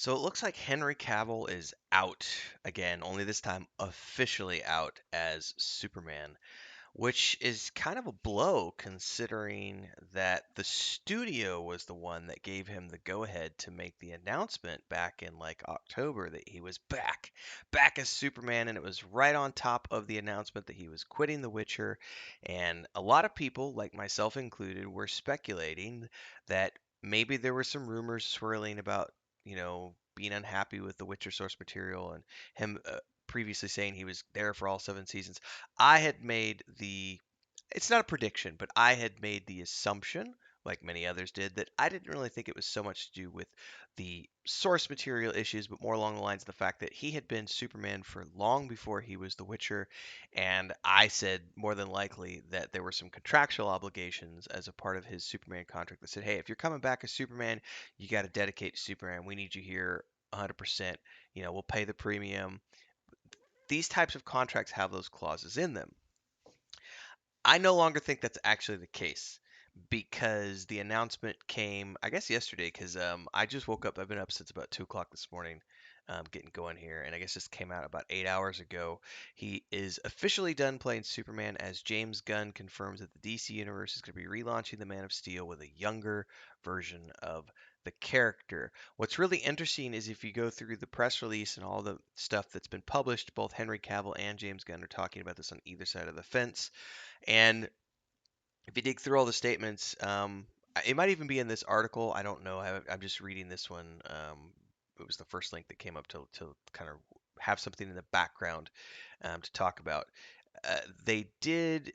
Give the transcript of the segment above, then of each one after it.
So it looks like Henry Cavill is out again, only this time officially out as Superman, which is kind of a blow considering that the studio was the one that gave him the go ahead to make the announcement back in like October that he was back as Superman, and it was right on top of the announcement that he was quitting The Witcher. And a lot of people, like myself included, were speculating that maybe there were some rumors swirling about, being unhappy with the Witcher source material and him previously saying he was there for all 7 seasons. I had made the it's not a prediction, but I had made the assumption, like many others did, that I didn't really think it was so much to do with the source material issues, but more along the lines of the fact that he had been Superman for long before he was The Witcher. And I said more than likely that there were some contractual obligations as a part of his Superman contract that said, hey, if you're coming back as Superman, you got to dedicate to Superman. We need you here 100%. We'll pay the premium. These types of contracts have those clauses in them. I no longer think that's actually the case because the announcement came, I guess, yesterday. Because I just woke up. I've been up since about 2 o'clock this morning, getting going here, and I guess this came out about 8 hours ago. He is officially done playing Superman, as James Gunn confirms that the DC universe is going to be relaunching the Man of Steel with a younger version of the character. What's really interesting is if you go through the press release and all the stuff that's been published, both Henry Cavill and James Gunn are talking about this on either side of the fence. And if you dig through all the statements, it might even be in this article. I don't know. I'm just reading this one. It was the first link that came up to kind of have something in the background to talk about. They did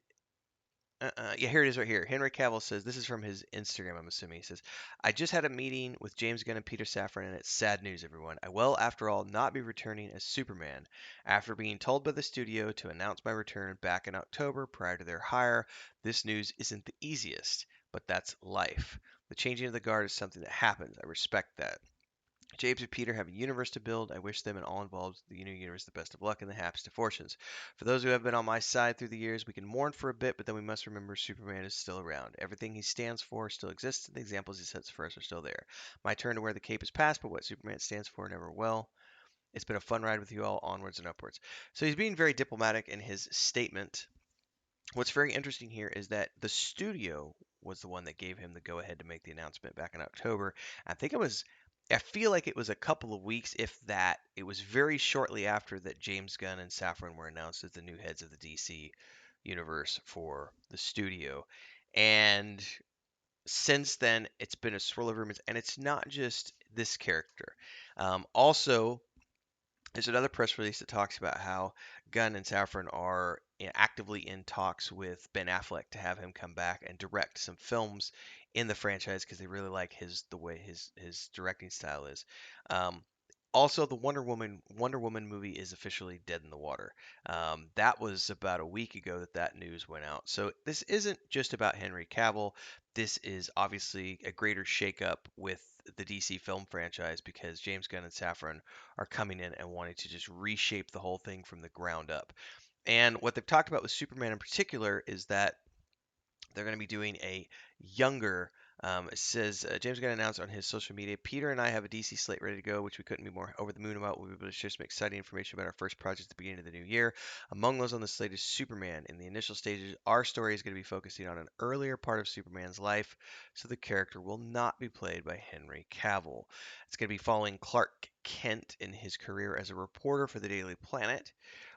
yeah, here it is right here. Henry Cavill says, this is from his Instagram, I'm assuming. He says, I just had a meeting with James Gunn and Peter Safran, and it's sad news, everyone. I will, after all, not be returning as Superman. After being told by the studio to announce my return back in October prior to their hire, this news isn't the easiest, but that's life. The changing of the guard is something that happens. I respect that. James and Peter have a universe to build. I wish them and all involved in the new universe the best of luck and the happiest of fortunes. For those who have been on my side through the years, we can mourn for a bit, but then we must remember Superman is still around. Everything he stands for still exists, and the examples he sets for us are still there. My turn to wear the cape is past, but what Superman stands for never will. It's been a fun ride with you all, onwards and upwards. So he's being very diplomatic in his statement. What's very interesting here is that the studio was the one that gave him the go ahead to make the announcement back in October. I feel like it was a couple of weeks, if that. It was very shortly after that James Gunn and Safran were announced as the new heads of the DC universe for the studio. And since then, it's been a swirl of rumors, and it's not just this character. Also, there's another press release that talks about how Gunn and Safran are actively in talks with Ben Affleck to have him come back and direct some films in the franchise because they really like the way his directing style is. Um, Also, the Wonder Woman movie is officially dead in the water. That was about a week ago that news went out. So this isn't just about Henry Cavill. This is obviously a greater shakeup with the DC film franchise because James Gunn and Safran are coming in and wanting to just reshape the whole thing from the ground up. And what they've talked about with Superman in particular is that they're going to be doing a younger. It says James Gunn announced on his social media, Peter and I have a DC slate ready to go, which we couldn't be more over the moon about. We'll be able to share some exciting information about our first project at the beginning of the new year. Among those on the slate is Superman. In the initial stages, our story is going to be focusing on an earlier part of Superman's life, so the character will not be played by Henry Cavill. It's going to be following Clark Kent in his career as a reporter for the Daily Planet,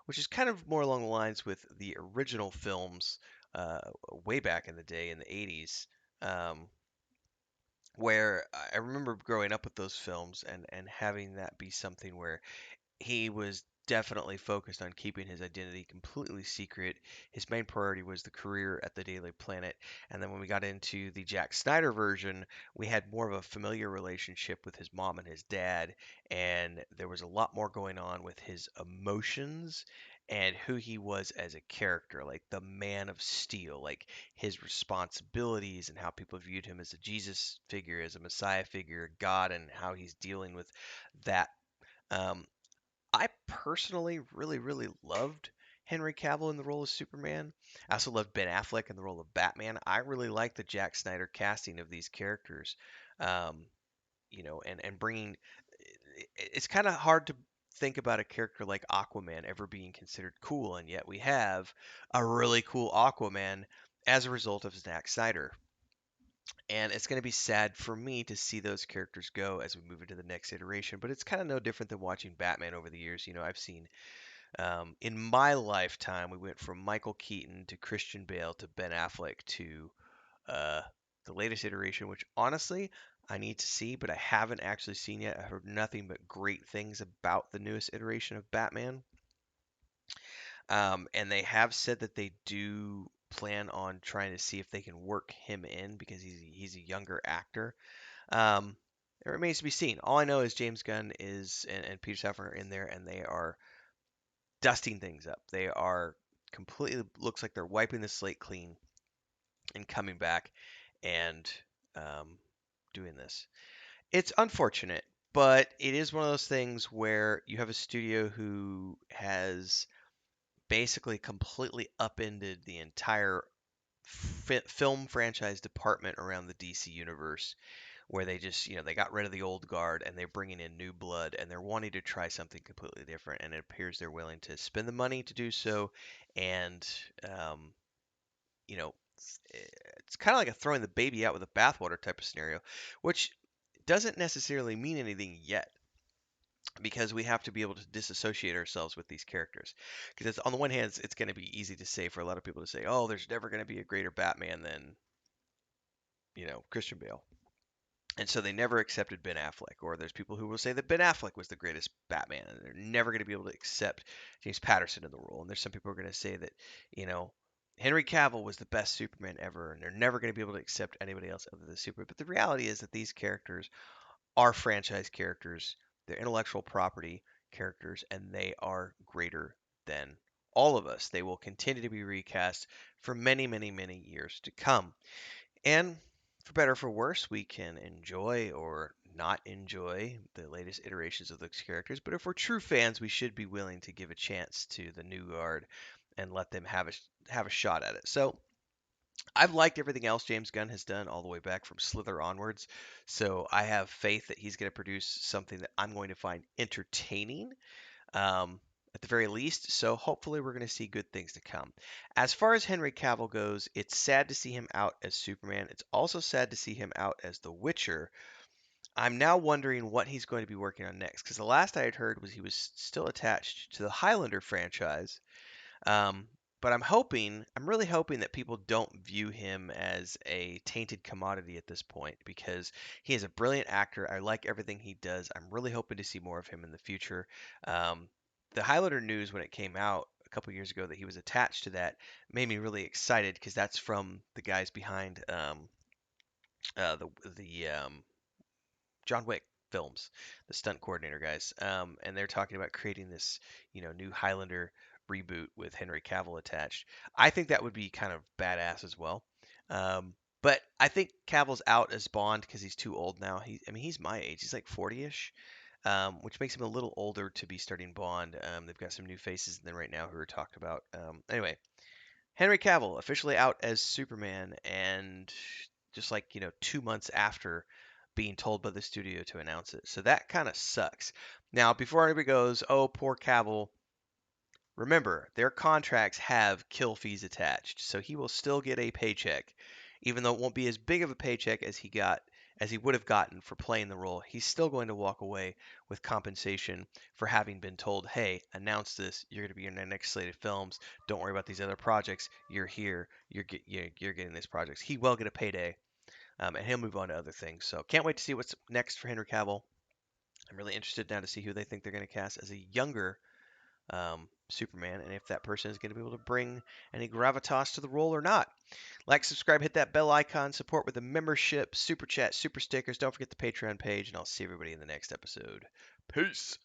which is kind of more along the lines with the original films uh, way back in the day in the 80s, um, where I remember growing up with those films and having that be something where he was definitely focused on keeping his identity completely secret. His main priority was the career at the Daily Planet. And then when we got into the Jack Snyder version, we had more of a familiar relationship with his mom and his dad. And there was a lot more going on with his emotions and who he was as a character, like the Man of Steel, like his responsibilities and how people viewed him as a Jesus figure, as a Messiah figure, God, and how he's dealing with that. Um, I personally really, really loved Henry Cavill in the role of Superman. I also loved Ben Affleck in the role of Batman. I really like the Jack Snyder casting of these characters, um, and bringing. it's kind of hard to think about a character like Aquaman ever being considered cool, and yet we have a really cool Aquaman as a result of Zack Snyder. And it's going to be sad for me to see those characters go as we move into the next iteration. But it's kind of no different than watching Batman over the years. I've seen in my lifetime, we went from Michael Keaton to Christian Bale to Ben Affleck to uh, the latest iteration, which honestly I need to see, but I haven't actually seen yet. I heard nothing but great things about the newest iteration of Batman. And they have said that they do plan on trying to see if they can work him in because he's a younger actor. Um, it remains to be seen. All I know is James Gunn and Peter Safran are in there, and they are dusting things up. They are completely looks like they're wiping the slate clean and coming back and um, doing this. It's unfortunate, but it is one of those things where you have a studio who has basically completely upended the entire film franchise department around the DC universe, where they just, they got rid of the old guard and they're bringing in new blood and they're wanting to try something completely different. And it appears they're willing to spend the money to do so. And, um, you know, it's kind of like a throwing the baby out with the bathwater type of scenario, which doesn't necessarily mean anything yet because we have to be able to disassociate ourselves with these characters. Because on the one hand, it's going to be easy to say for a lot of people to say, "Oh, there's never going to be a greater Batman than Christian Bale," and so they never accepted Ben Affleck. Or there's people who will say that Ben Affleck was the greatest Batman, and they're never going to be able to accept James Patterson in the role. And there's some people who are going to say that you know Henry Cavill was the best Superman ever, and they're never going to be able to accept anybody else other than Superman. But the reality is that these characters are franchise characters, they're intellectual property characters, and they are greater than all of us. They will continue to be recast for many, many, many years to come. And for better or for worse, we can enjoy or not enjoy the latest iterations of those characters. But if we're true fans, we should be willing to give a chance to the new guard and let them have a shot at it. So I've liked everything else James Gunn has done all the way back from Slither onwards. So I have faith that he's going to produce something that I'm going to find entertaining, at the very least. So hopefully we're going to see good things to come. As far as Henry Cavill goes, it's sad to see him out as Superman. It's also sad to see him out as The Witcher. I'm now wondering what he's going to be working on next because the last I had heard was he was still attached to the Highlander franchise. Um, but I'm really hoping that people don't view him as a tainted commodity at this point because he is a brilliant actor. I like everything he does. I'm really hoping to see more of him in the future. Um, the Highlander news when it came out a couple years ago that he was attached to that made me really excited because that's from the guys behind the John Wick films, the stunt coordinator guys, and they're talking about creating this, new Highlander reboot with Henry Cavill attached. I think that would be kind of badass as well. Um, but I think Cavill's out as Bond because he's too old now. I mean, he's my age. He's like 40-ish, which makes him a little older to be starting Bond. They've got some new faces in there right now who are talked about. Anyway, Henry Cavill officially out as Superman, and just like 2 months after being told by the studio to announce it. So that kind of sucks. Now, before anybody goes, "Oh, poor Cavill," remember their contracts have kill fees attached, so he will still get a paycheck, even though it won't be as big of a paycheck as he would have gotten for playing the role. He's still going to walk away with compensation for having been told, "Hey, announce this. You're going to be in the next slate of films. Don't worry about these other projects. You're here. You're getting these projects." He will get a payday, and he'll move on to other things. So can't wait to see what's next for Henry Cavill. I'm really interested now to see who they think they're going to cast as a younger Superman, and if that person is going to be able to bring any gravitas to the role or not. Like, subscribe, hit that bell icon, support with a membership, super chat, super stickers. Don't forget the Patreon page, and I'll see everybody in the next episode. Peace.